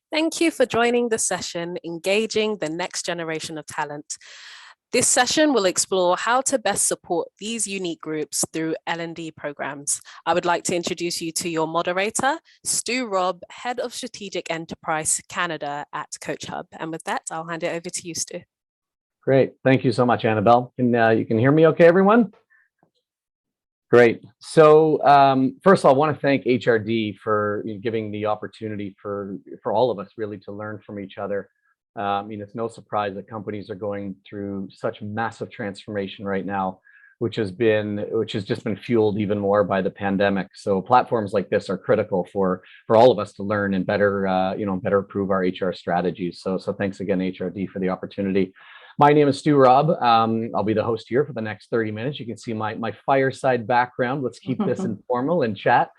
Thank you for joining the session, Engaging the Next Generation of Talent. This session will explore how to best support these unique groups through L&D programs. I would like to introduce you to your moderator, Stu Robb, Head of Strategic Enterprise Canada at CoachHub. And with that, I'll hand it over to you, Stu. Great. Thank you so much, Annabelle. You can hear me okay, everyone? Great. So first of all, I want to thank HRD for giving the opportunity for all of us really to learn from each other. It's no surprise that companies are going through such massive transformation right now, which has just been fueled even more by the pandemic. So platforms like this are critical for all of us to learn and better improve our HR strategies. So thanks again, HRD, for the opportunity. My name is Stu Robb. I'll be the host here for the next 30 minutes. You can see my Fireside background. Let's keep this informal and chat.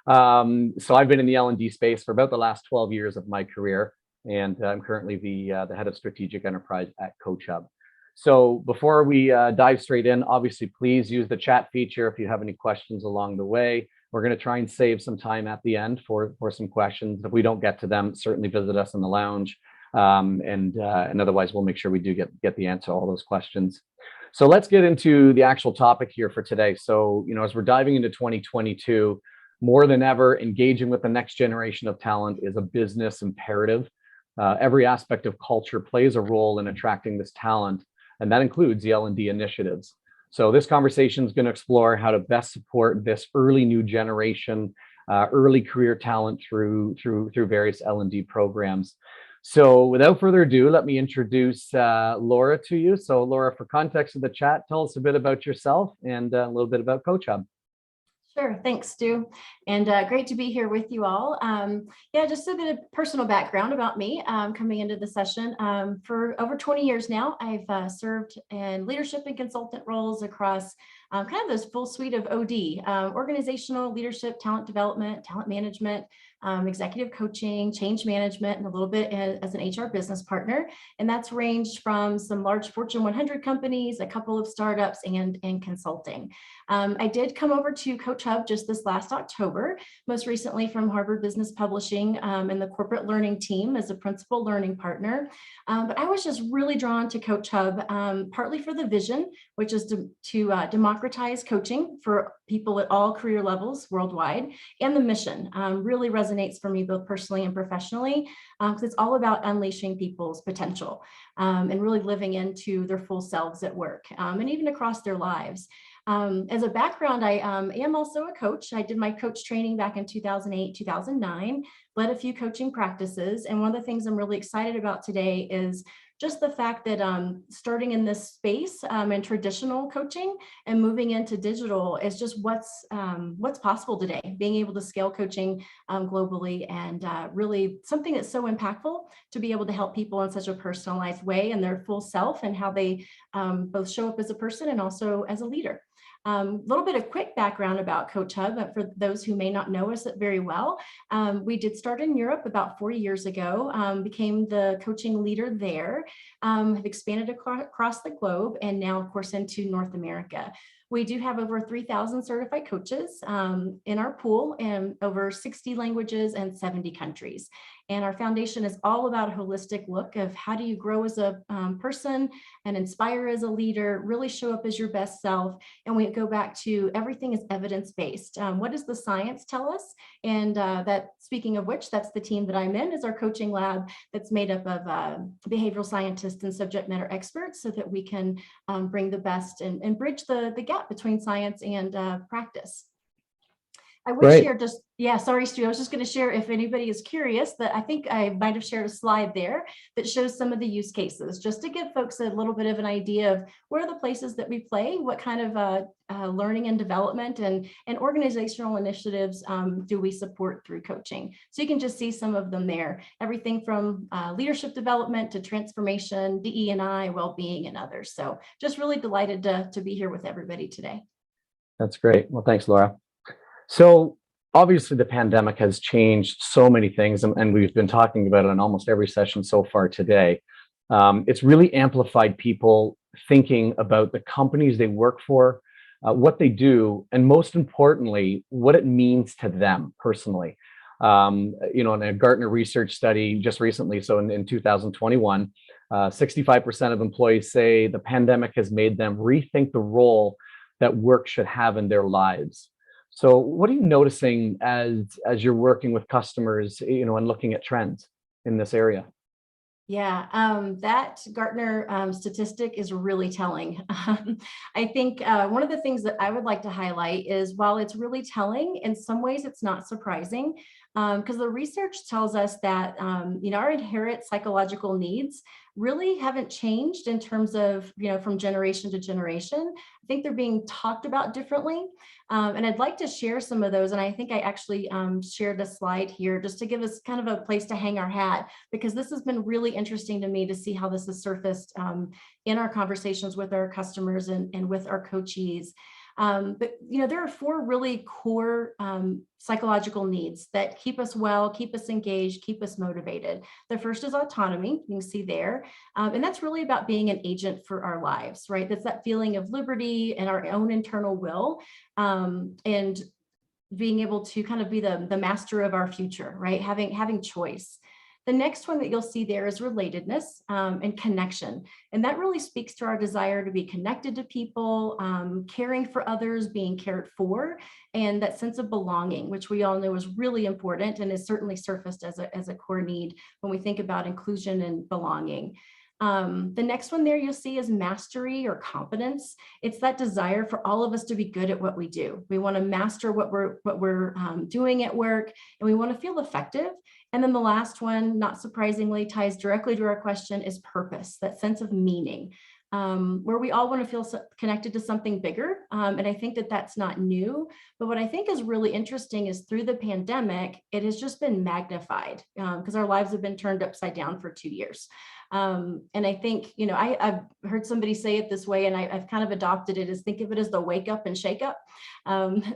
So I've been in the L&D space for about the last 12 years of my career, and I'm currently the head of strategic enterprise at CoachHub. So before we dive straight in, obviously, please use the chat feature if you have any questions along the way. We're going to try and save some time at the end for some questions. If we don't get to them, certainly visit us in the lounge. And otherwise, we'll make sure we do get the answer to all those questions. So let's get into the actual topic here for today. So, as we're diving into 2022, more than ever, engaging with the next generation of talent is a business imperative. Every aspect of culture plays a role in attracting this talent, and that includes the L&D initiatives. So this conversation is going to explore how to best support this early new generation, early career talent through various L&D programs. So without further ado, let me introduce Laura to you. So Laura, for context of the chat, tell us a bit about yourself and a little bit about CoachHub. Sure. Thanks, Stu. And great to be here with you all. Just a bit of personal background about me coming into the session. For over 20 years now, I've served in leadership and consultant roles across kind of this full suite of OD, organizational leadership, talent development, talent management, executive coaching, change management, and a little bit as an HR business partner. And that's ranged from some large Fortune 100 companies, a couple of startups, and consulting. I did come over to CoachHub just this last October, most recently from Harvard Business Publishing in the corporate learning team as a principal learning partner. But I was just really drawn to CoachHub, partly for the vision, which is to democratize coaching for people at all career levels worldwide, and the mission really resonates for me both personally and professionally, because it's all about unleashing people's potential and really living into their full selves at work and even across their lives. As a background, I am also a coach. I did my coach training back in 2008, 2009, led a few coaching practices. And one of the things I'm really excited about today is just the fact that starting in this space in traditional coaching and moving into digital is just what's possible today, being able to scale coaching globally, and really something that's so impactful to be able to help people in such a personalized way in their full self and how they both show up as a person and also as a leader. A little bit of quick background about CoachHub for those who may not know us very well. We did start in Europe about 40 years ago, became the coaching leader there, have expanded across the globe, and now, of course, into North America. We do have over 3,000 certified coaches in our pool in over 60 languages and 70 countries. And our foundation is all about a holistic look of how do you grow as a person and inspire as a leader, really show up as your best self. And we go back to everything is evidence-based. What does the science tell us? And that, speaking of which, that's the team that I'm in, is our coaching lab that's made up of behavioral scientists and subject matter experts so that we can bring the best and bridge the gap between science and practice. I would share just, sorry, Stu, I was just going to share, if anybody is curious, that I think I might have shared a slide there that shows some of the use cases, just to give folks a little bit of an idea of where are the places that we play, what kind of learning and development and organizational initiatives do we support through coaching. So you can just see some of them there, everything from leadership development to transformation, DE&I, well-being, and others. So just really delighted to be here with everybody today. That's great. Well, thanks, Laura. So obviously the pandemic has changed so many things, and we've been talking about it in almost every session so far today. It's really amplified people thinking about the companies they work for, what they do, and most importantly, what it means to them personally. In a Gartner research study just recently, so in 2021, 65% of employees say the pandemic has made them rethink the role that work should have in their lives. So what are you noticing as you're working with customers, and looking at trends in this area? Yeah, that Gartner statistic is really telling. I think one of the things that I would like to highlight is while it's really telling, in some ways it's not surprising, because the research tells us that our inherent psychological needs really haven't changed in terms of from generation to generation. I think they're being talked about differently, and I'd like to share some of those. And I think I actually shared a slide here just to give us kind of a place to hang our hat, because this has been really interesting to me to see how this has surfaced in our conversations with our customers and with our coachees. But there are 4 really core psychological needs that keep us well, keep us engaged, keep us motivated. The first is autonomy, you can see there. And that's really about being an agent for our lives, right? That's that feeling of liberty and our own internal will, and being able to kind of be the master of our future, right? Having choice. The next one that you'll see there is relatedness and connection. And that really speaks to our desire to be connected to people, caring for others, being cared for, and that sense of belonging, which we all know is really important and is certainly surfaced as a core need when we think about inclusion and belonging. The next one there you'll see is mastery or competence. It's that desire for all of us to be good at what we do. We want to master what we're doing at work, and we want to feel effective. And then the last one, not surprisingly, ties directly to our question, is purpose, that sense of meaning, where we all want to feel connected to something bigger. And I think that that's not new. But what I think is really interesting is through the pandemic, it has just been magnified because our lives have been turned upside down for 2 years. And I think, I've heard somebody say it this way, and I've kind of adopted it, is think of it as the wake up and shake up.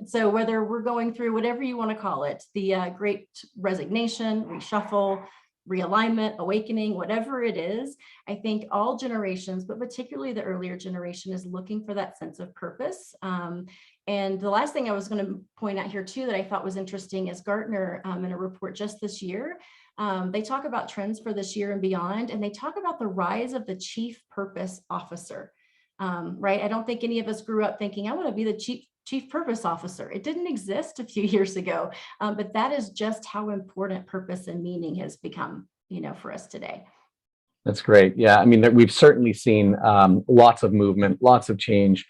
So whether we're going through whatever you want to call it, the great resignation, reshuffle, realignment, awakening, whatever it is, I think all generations, but particularly the earlier generation, is looking for that sense of purpose. And the last thing I was going to point out here too that I thought was interesting is Gartner in a report just this year, they talk about trends for this year and beyond, and they talk about the rise of the chief purpose officer, right? I don't think any of us grew up thinking, I want to be the chief purpose officer. It didn't exist a few years ago, but that is just how important purpose and meaning has become, for us today. That's great. Yeah, I mean, we've certainly seen lots of movement, lots of change.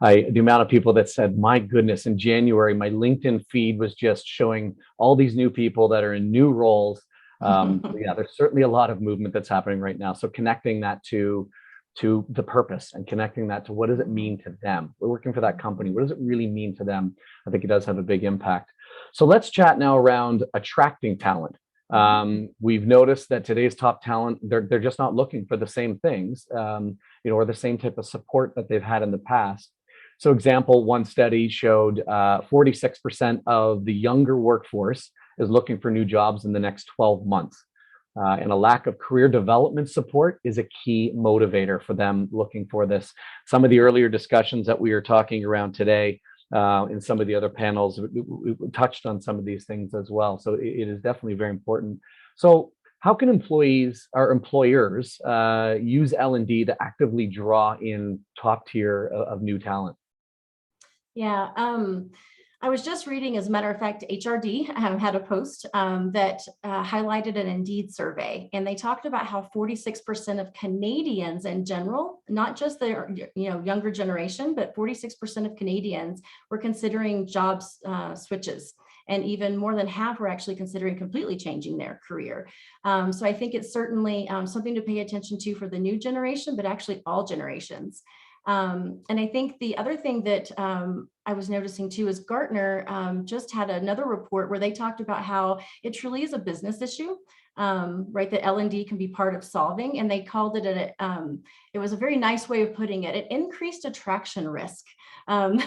The amount of people that said, my goodness, in January, my LinkedIn feed was just showing all these new people that are in new roles. Yeah, there's certainly a lot of movement that's happening right now. So connecting that to the purpose and connecting that to what does it mean to them? We're working for that company. What does it really mean to them? I think it does have a big impact. So let's chat now around attracting talent. We've noticed that today's top talent, they're just not looking for the same things, or the same type of support that they've had in the past. So example, one study showed 46% of the younger workforce is looking for new jobs in the next 12 months. And a lack of career development support is a key motivator for them looking for this. Some of the earlier discussions that we were talking around today, in some of the other panels, we touched on some of these things as well. So it is definitely very important. So how can employers use L&D to actively draw in top tier of new talent? Yeah, I was just reading, as a matter of fact, HRD had a post that highlighted an Indeed survey, and they talked about how 46% of Canadians in general, not just the younger generation, but 46% of Canadians were considering jobs switches. And even more than half were actually considering completely changing their career. So I think it's certainly something to pay attention to for the new generation, but actually all generations. And I think the other thing that I was noticing too is Gartner just had another report where they talked about how it truly is a business issue, right? That L&D can be part of solving, and they called it it was a very nice way of putting it, an increased attraction risk. In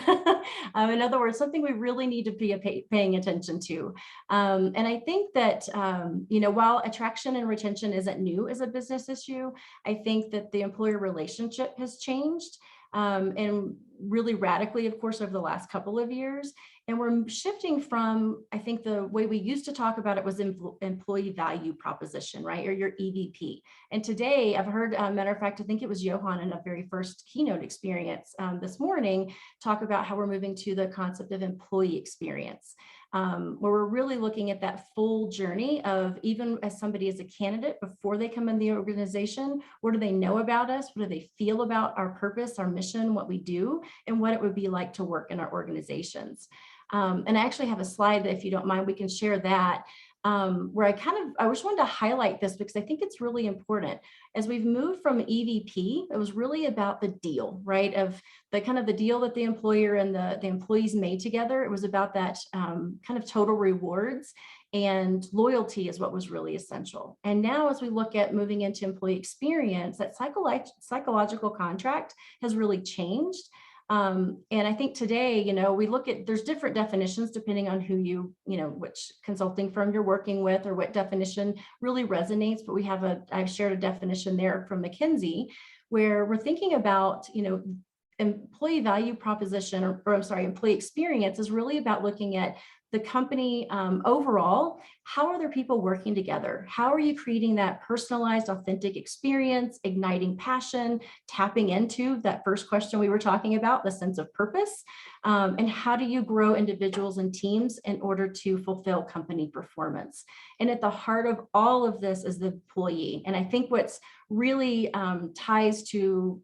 other words, something we really need to be paying attention to. And I think that, while attraction and retention isn't new as a business issue, I think that the employer relationship has changed. and really radically, of course, over the last couple of years. And we're shifting from, I think the way we used to talk about it was employee value proposition, right? Or your EVP. And today I've heard, matter of fact, I think it was Johan in a very first keynote experience this morning, talk about how we're moving to the concept of employee experience. Where we're really looking at that full journey of, even as somebody is a candidate before they come in the organization, what do they know about us? What do they feel about our purpose, our mission, what we do, and what it would be like to work in our organizations. And I actually have a slide that, if you don't mind, we can share that, where I just wanted to highlight this because I think it's really important. As we've moved from EVP, it was really about the deal, right? Of the kind of the deal that the employer and the employees made together. It was about that kind of total rewards, and loyalty is what was really essential. And now as we look at moving into employee experience, that psychological contract has really changed. And I think today, we look at, there's different definitions depending on who which consulting firm you're working with or what definition really resonates. But I've shared a definition there from McKinsey, where we're thinking about, employee value proposition, employee experience is really about looking at the company overall. How are their people working together? How are you creating that personalized, authentic experience, igniting passion, tapping into that first question we were talking about, the sense of purpose? And how do you grow individuals and teams in order to fulfill company performance? And at the heart of all of this is the employee. And I think what's really ties to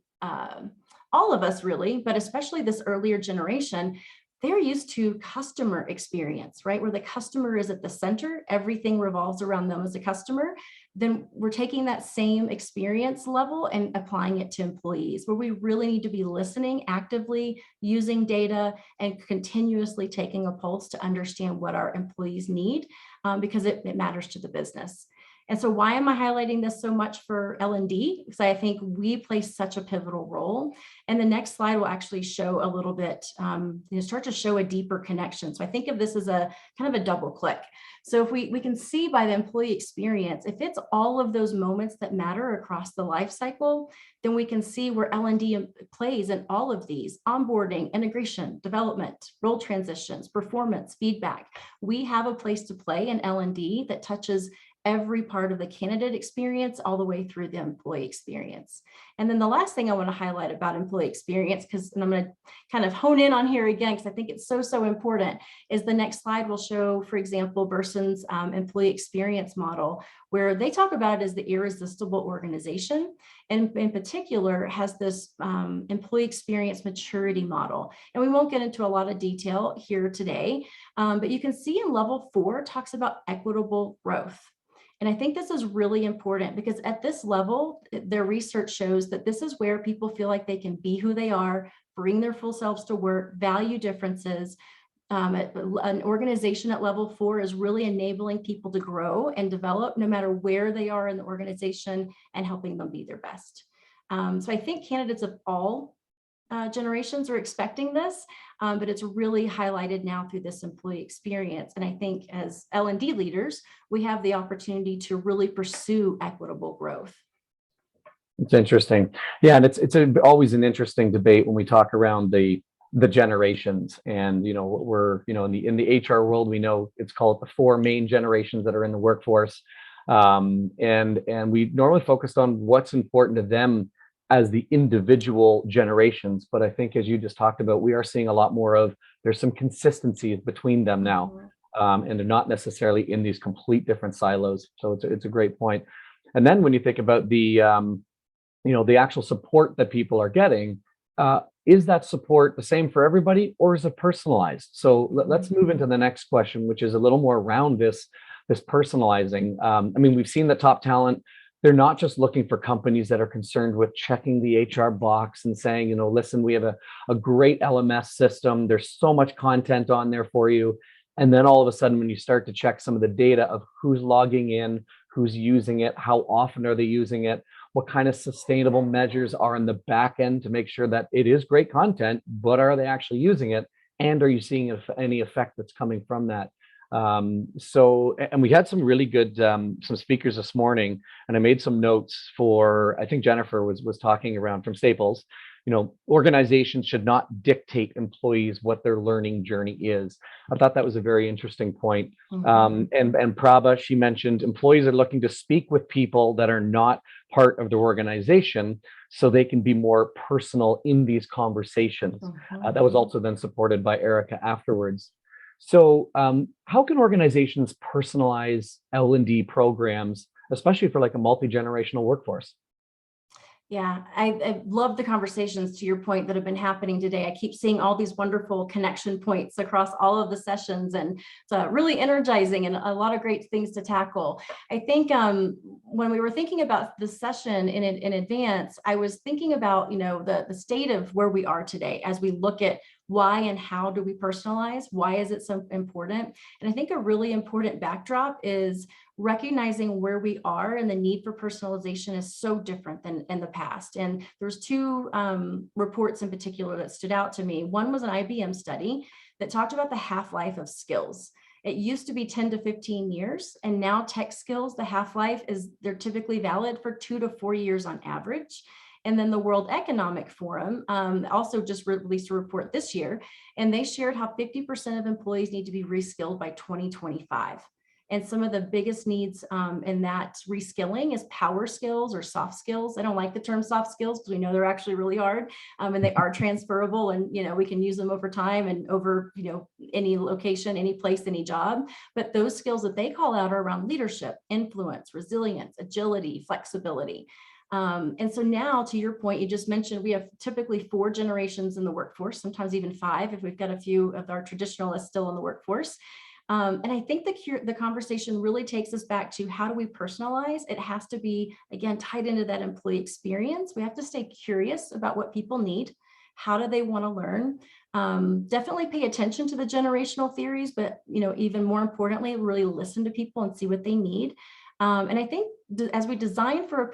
all of us really, but especially this earlier generation, they're used to customer experience, right? Where the customer is at the center, everything revolves around them as a customer. Then we're taking that same experience level and applying it to employees, where we really need to be listening actively, using data, and continuously taking a pulse to understand what our employees need, because it matters to the business. And so why am I highlighting this so much for L&D? Because I think we play such a pivotal role. And the next slide will actually show a little bit, start to show a deeper connection. So I think of this as a kind of a double click. So if we can see by the employee experience, if it's all of those moments that matter across the life cycle, then we can see where L&D plays in all of these: onboarding, integration, development, role transitions, performance, feedback. We have a place to play in L&D that touches every part of the candidate experience all the way through the employee experience. And then the last thing I want to highlight about employee experience, and I'm going to kind of hone in on here again, because I think it's so important, is the next slide will show, for example, Berson's employee experience model, where they talk about it as the irresistible organization, and in particular has this employee experience maturity model. And we won't get into a lot of detail here today, but you can see in level 4 talks about equitable growth. And I think this is really important because at this level, their research shows that this is where people feel like they can be who they are, bring their full selves to work, value differences. An organization at level 4 is really enabling people to grow and develop no matter where they are in the organization and helping them be their best. So I think candidates of all generations are expecting this, but it's really highlighted now through this employee experience. And I think as L&D leaders, we have the opportunity to really pursue equitable growth. It's interesting. Yeah, and it's always an interesting debate when we talk around the generations. And we're in the HR world, we know it's called the 4 main generations that are in the workforce, and we normally focused on what's important to them as the individual generations. But I think, as you just talked about, we are seeing a lot more of, there's some consistency between them now, and they're not necessarily in these complete different silos. So it's a great point. And then when you think about the the actual support that people are getting, is that support the same for everybody, or is it personalized? So let's move into the next question, which is a little more around this personalizing. We've seen the top talent. They're not just looking for companies that are concerned with checking the HR box and saying, listen, we have a great LMS system. There's so much content on there for you. And then all of a sudden, when you start to check some of the data of who's logging in, who's using it, how often are they using it, what kind of sustainable measures are in the back end to make sure that it is great content, but are they actually using it? And are you seeing any effect that's coming from that? And we had some really good some speakers this morning, and I made some notes for, I think Jennifer was talking around from Staples, organizations should not dictate employees what their learning journey is. I thought that was a very interesting point. And Prabha, she mentioned employees are looking to speak with people that are not part of the organization so they can be more personal in these conversations. That was also then supported by Erica afterwards. So how can organizations personalize L&D programs, especially for like a multi-generational workforce? Yeah, I love the conversations, to your point, that have been happening today. I keep seeing all these wonderful connection points across all of the sessions, and it's really energizing and a lot of great things to tackle. I think when we were thinking about the session in advance, I was thinking about, the state of where we are today as we look at why and how do we personalize? Why is it so important? And I think a really important backdrop is recognizing where we are, and the need for personalization is so different than in the past. And there's two reports in particular that stood out to me. One was an IBM study that talked about the half-life of skills. It used to be 10 to 15 years, and now tech skills, the half-life they're typically valid for 2 to 4 years on average. And then the World Economic Forum also just released a report this year, and they shared how 50% of employees need to be reskilled by 2025. And some of the biggest needs in that reskilling is power skills or soft skills. I don't like the term soft skills because we know they're actually really hard, and they are transferable, and we can use them over time and over any location, any place, any job. But those skills that they call out are around leadership, influence, resilience, agility, flexibility. And so now, to your point, you just mentioned we have typically 4 generations in the workforce, sometimes even 5 if we've got a few of our traditionalists still in the workforce. And I think the conversation really takes us back to, how do we personalize? It has to be, again, tied into that employee experience. We have to stay curious about what people need. How do they want to learn? Definitely pay attention to the generational theories, but even more importantly, really listen to people and see what they need. And I think as we design for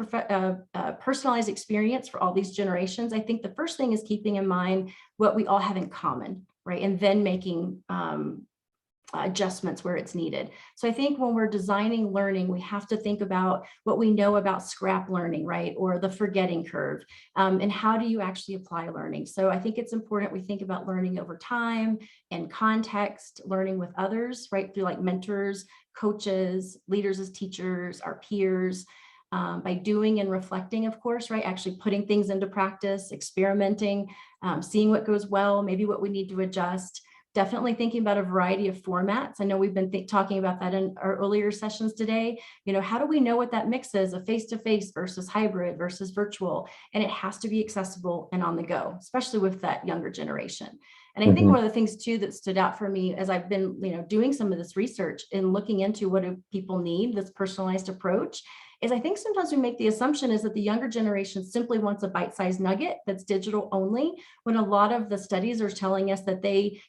a personalized experience for all these generations, I think the first thing is keeping in mind what we all have in common, right? And then making adjustments where it's needed. So I think when we're designing learning, we have to think about what we know about scrap learning, right? Or the forgetting curve, and how do you actually apply learning? So I think it's important we think about learning over time and context, learning with others, right? Through like mentors, coaches, leaders as teachers, our peers, by doing and reflecting, of course, right? Actually putting things into practice, experimenting, seeing what goes well, maybe what we need to adjust. Definitely thinking about a variety of formats. I know we've been talking about that in our earlier sessions today. How do we know what that mix is of face-to-face versus hybrid versus virtual? And it has to be accessible and on the go, especially with that younger generation. And I think one of the things too that stood out for me as I've been, doing some of this research and looking into what do people need, this personalized approach, is I think sometimes we make the assumption is that the younger generation simply wants a bite-sized nugget that's digital only, when a lot of the studies are telling us that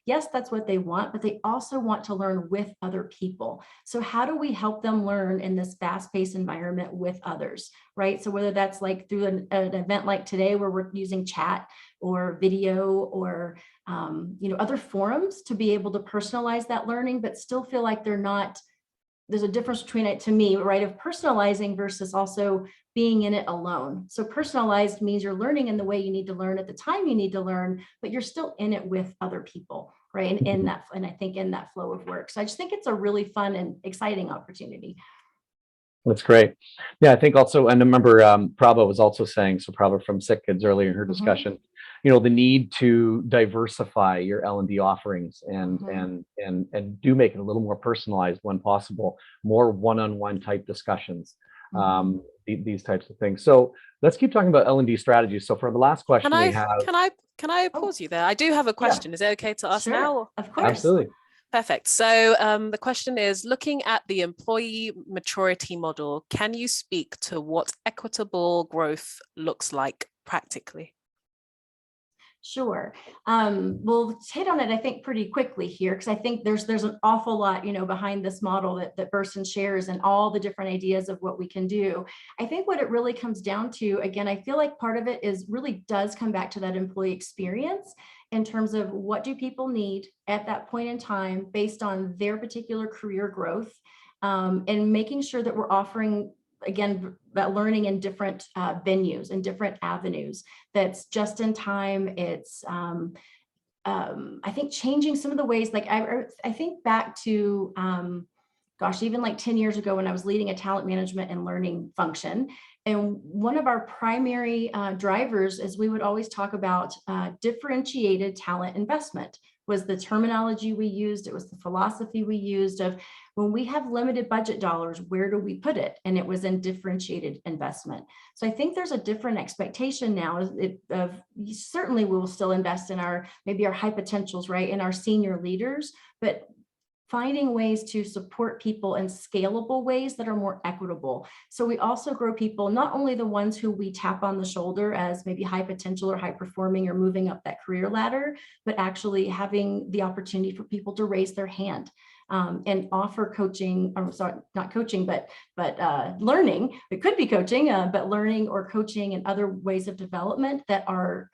yes, that's what they want, but they also want to learn with other people. So how do we help them learn in this fast-paced environment with others, right? So whether that's like through an event like today where we're using chat or video or other forums to be able to personalize that learning, but still feel like there's a difference between it, to me, right, of personalizing versus also being in it alone. So personalized means you're learning in the way you need to learn at the time you need to learn, but you're still in it with other people, right? And I think in that flow of work. So I just think it's a really fun and exciting opportunity. That's great. Yeah, I think also, and I remember Prabha was also saying, so Prabha from Sick Kids earlier in her discussion, the need to diversify your L&D offerings and do make it a little more personalized when possible, more one-on-one type discussions, these types of things. So let's keep talking about L&D strategies. So for the last question we have, can I pause you there? I do have a question. Yeah. Is it okay to ask now? Of course. Absolutely. Perfect. So the question is, looking at the employee maturity model, can you speak to what equitable growth looks like practically? Sure. We'll hit on it, I think, pretty quickly here, because I think there's an awful lot, behind this model that Burson shares and all the different ideas of what we can do. I think what it really comes down to, again, I feel like part of it really does come back to that employee experience in terms of what do people need at that point in time based on their particular career growth, and making sure that we're offering again, that learning in different venues and different avenues. That's just in time. It's I think changing some of the ways, like I think back to, gosh, even like 10 years ago when I was leading a talent management and learning function. And one of our primary drivers is we would always talk about differentiated talent investment was the terminology we used. It was the philosophy we used of when we have limited budget dollars, where do we put it? And it was in differentiated investment. So I think there's a different expectation now of certainly we will still invest in maybe our high potentials, right? In our senior leaders, but finding ways to support people in scalable ways that are more equitable. So we also grow people, not only the ones who we tap on the shoulder as maybe high potential or high performing or moving up that career ladder, but actually having the opportunity for people to raise their hand and offer coaching, or sorry, not coaching, but learning. It could be coaching, but learning or coaching and other ways of development that are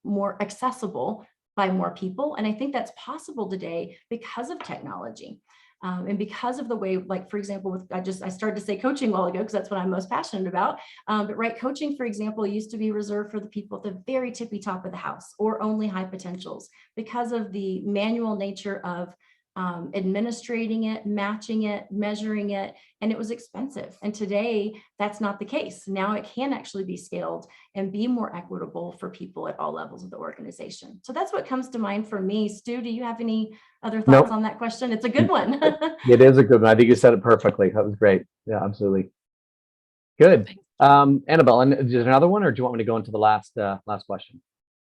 more accessible by more people. And I think that's possible today because of technology. And because of the way, like, for example, I started to say coaching a while ago, because that's what I'm most passionate about. But right, coaching, for example, used to be reserved for the people at the very tippy top of the house or only high potentials because of the manual nature of administrating it, matching it, measuring it, and it was expensive. And today that's not the case. Now it can actually be scaled and be more equitable for people at all levels of the organization. So that's what comes to mind for me. Stu, do you have any other thoughts on that question? It's a good one. It is a good one. I think you said it perfectly. That was great. Yeah, absolutely. Good. Annabelle, and is there another one, or do you want me to go into the last question?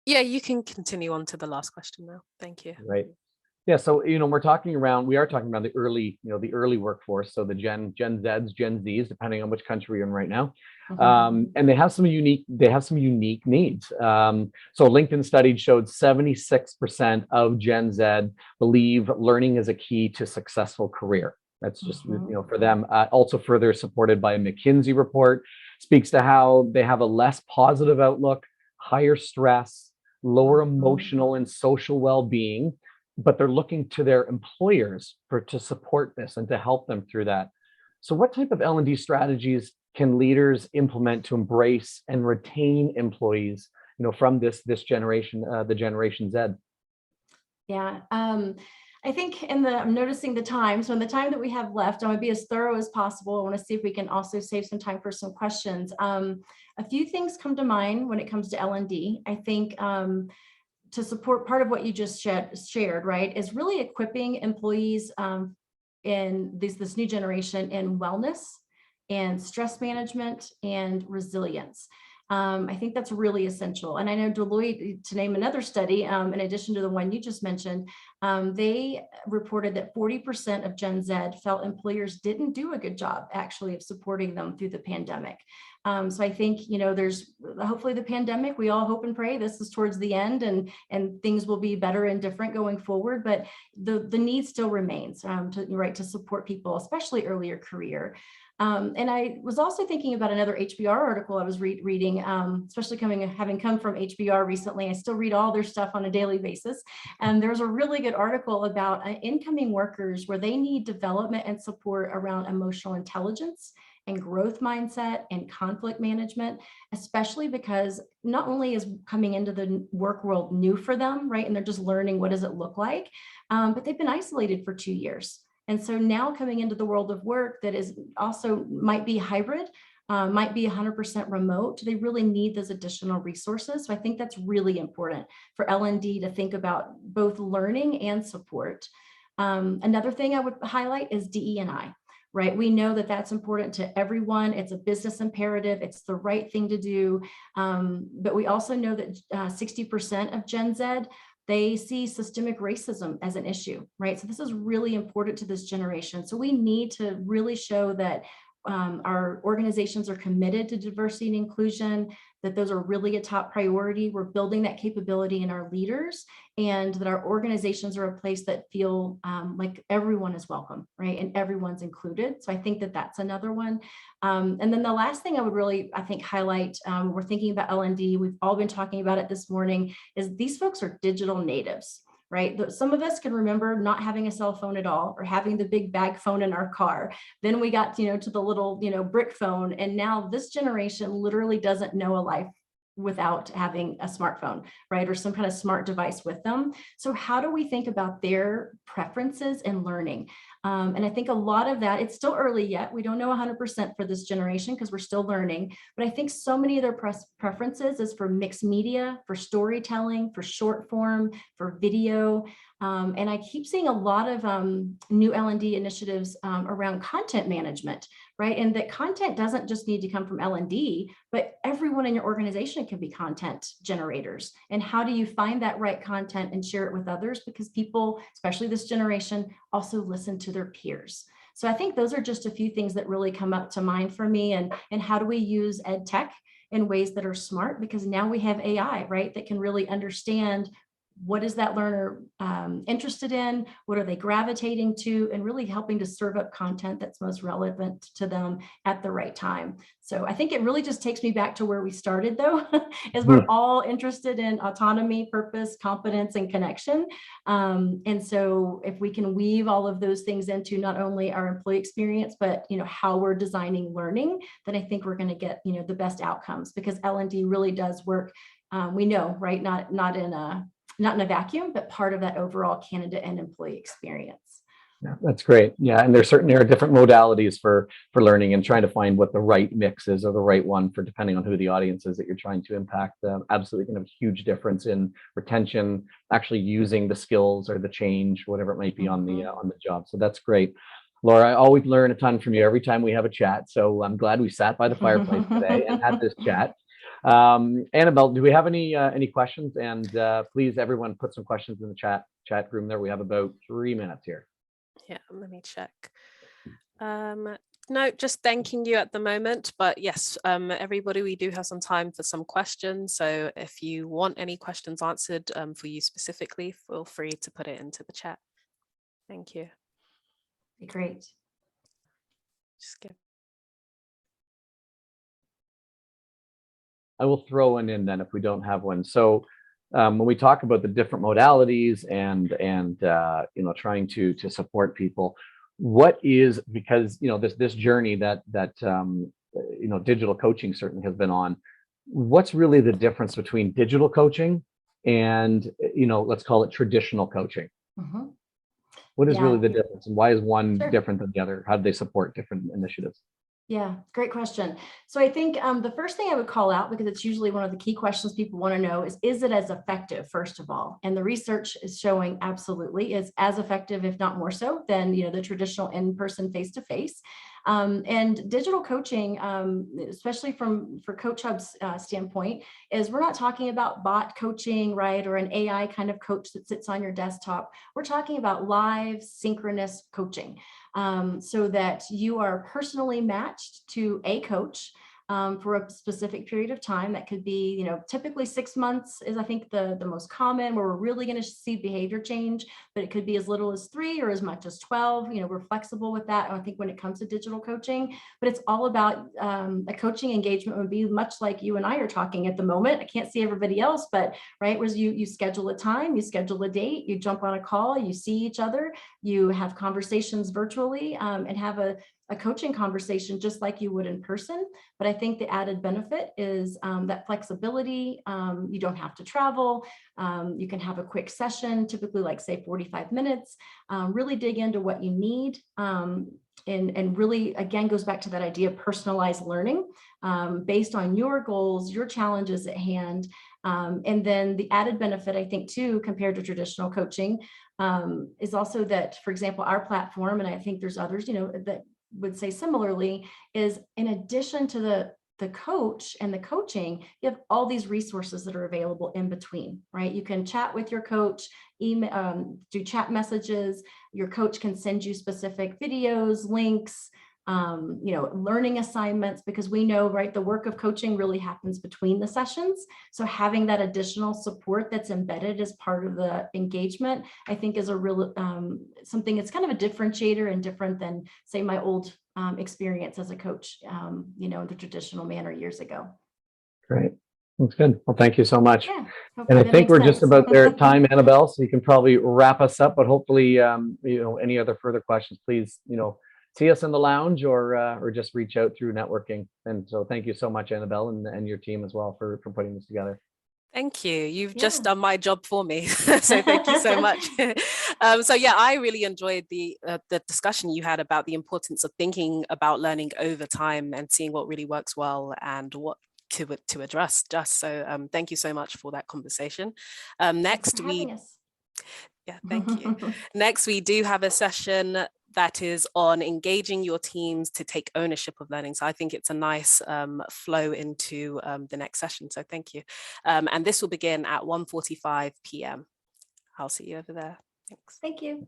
Yeah, you can continue on to the last question now. Thank you. Right. Yeah, so we are talking about the early, the early workforce, so the Gen Zs, Gen Zs, depending on which country you're in right now, and they have some unique needs. So a LinkedIn study showed 76% of Gen Z believe learning is a key to successful career. That's just for them. Also further supported by a McKinsey report, speaks to how they have a less positive outlook, higher stress, lower emotional and social well-being. But they're looking to their employers to support this and to help them through that. So what type of L&D strategies can leaders implement to embrace and retain employees, from this generation, the Generation Z? Yeah, I think I'm noticing the time. So in the time that we have left, I want to be as thorough as possible. I want to see if we can also save some time for some questions. A few things come to mind when it comes to L&D. I think to support part of what you just shared, right, is really equipping employees in this new generation in wellness and stress management and resilience. I think that's really essential. And I know Deloitte, to name another study, in addition to the one you just mentioned, they reported that 40% of Gen Z felt employers didn't do a good job actually of supporting them through the pandemic. So I think, there's hopefully the pandemic, we all hope and pray this is towards the end and things will be better and different going forward, but the need still remains to support people, especially earlier career. And I was also thinking about another HBR article I was reading, especially having come from HBR recently. I still read all their stuff on a daily basis. And there's a really good article about incoming workers where they need development and support around emotional intelligence and growth mindset and conflict management, especially because not only is coming into the work world new for them, right? And they're just learning what does it look like, but they've been isolated for 2 years. And so now coming into the world of work that is also might be hybrid, might be 100% remote, they really need those additional resources. So I think that's really important for L&D to think about both learning and support. Another thing I would highlight is DE&I. Right? We know that that's important to everyone. It's a business imperative. It's the right thing to do. But we also know that 60% of Gen Z, they see systemic racism as an issue, right? So this is really important to this generation. So we need to really show that our organizations are committed to diversity and inclusion, that those are really a top priority. We're building that capability in our leaders, and that our organizations are a place that feel like everyone is welcome, right? And everyone's included. So I think that that's another one. And then the last thing I would really, I think, highlight, we're thinking about L&D, we've all been talking about it this morning, is these folks are digital natives. right? Some of us can remember not having a cell phone at all, or having the big bag phone in our car. Then we got, to the little, brick phone. And now this generation literally doesn't know a life without having a smartphone, right? Or some kind of smart device with them. So how do we think about their preferences and learning? And I think a lot of that, it's still early yet. We don't know 100% for this generation because we're still learning. But I think so many of their preferences is for mixed media, for storytelling, for short form, for video. And I keep seeing a lot of new L&D initiatives around content management, right? And that content doesn't just need to come from L&D, but everyone in your organization can be content generators. And how do you find that right content and share it with others? Because people, especially this generation, also listen to their peers. So I think those are just a few things that really come up to mind for me. And how do we use ed tech in ways that are smart? Because now we have AI, right, that can really understand what is that learner interested in? What are they gravitating to? And really helping to serve up content that's most relevant to them at the right time. So I think it really just takes me back to where we started, though, is we're all interested in autonomy, purpose, competence, and connection. And so if we can weave all of those things into not only our employee experience, but how we're designing learning, then I think we're going to get the best outcomes, because L&D really does work. We know, right? Not in a vacuum, but part of that overall candidate and employee experience. Yeah, that's great. Yeah, and there are different modalities for learning, and trying to find what the right mix is, or the right one for depending on who the audience is that you're trying to impact. Absolutely can have a huge difference in retention, actually using the skills or the change, whatever it might be on the job. So that's great. Laura, I always learn a ton from you every time we have a chat. So I'm glad we sat by the fireplace today and had this chat. Annabelle, do we have any questions? And please, everyone, put some questions in the chat room there. We have about 3 minutes here. Yeah, let me check. No, just thanking you at the moment. But yes, everybody, we do have some time for some questions. So if you want any questions answered for you specifically, feel free to put it into the chat. Thank you. Great. Just give. I will throw one in then if we don't have one. So when we talk about the different modalities and trying to support people, what is, because this journey that digital coaching certainly has been on, what's really the difference between digital coaching and let's call it traditional coaching? Mm-hmm. What is really the difference, and why is one different than the other? How do they support different initiatives? Yeah, great question. So I think the first thing I would call out, because it's usually one of the key questions people want to know, is it as effective, first of all? And the research is showing absolutely is as effective, if not more so, than the traditional in-person face-to-face. And digital coaching, especially for CoachHub's standpoint, is we're not talking about bot coaching, right, or an AI kind of coach that sits on your desktop. We're talking about live synchronous coaching. So that you are personally matched to a coach for a specific period of time. That could be, typically 6 months is, I think, the most common, where we're really going to see behavior change, but it could be as little as 3 or as much as 12. We're flexible with that, I think, when it comes to digital coaching. But it's all about a coaching engagement would be much like you and I are talking at the moment. I can't see everybody else, but right, whereas you schedule a time, you schedule a date, you jump on a call, you see each other, you have conversations virtually, and have a coaching conversation just like you would in person. But I think the added benefit is that flexibility. You don't have to travel. You can have a quick session, typically like say 45 minutes, really dig into what you need. And really, again, goes back to that idea of personalized learning based on your goals, your challenges at hand. And then the added benefit, I think, too, compared to traditional coaching, is also that, for example, our platform, and I think there's others, that would say similarly, is in addition to the coach and the coaching, you have all these resources that are available in between, right? You can chat with your coach, email, do chat messages. Your coach can send you specific videos, links, learning assignments, because we know, right, the work of coaching really happens between the sessions. So having that additional support that's embedded as part of the engagement, I think, is a real something that's kind of a differentiator and different than, say, my old experience as a coach, in the traditional manner years ago. Great. That's good. Well, thank you so much. Yeah, And I think we're just sense. about there at time, Annabelle, so you can probably wrap us up, but hopefully, any other further questions, please, see us in the lounge or just reach out through networking. And so thank you so much, Annabelle, and your team as well for putting this together. Thank you. You've just done my job for me. So thank you so much. So yeah, I really enjoyed the discussion you had about the importance of thinking about learning over time and seeing what really works well and what to address. So thank you so much for that conversation. Next thank you. Next, we do have a session that is on engaging your teams to take ownership of learning. So I think it's a nice flow into the next session. So thank you. And this will begin at 1:45 p.m. I'll see you over there. Thanks. Thank you.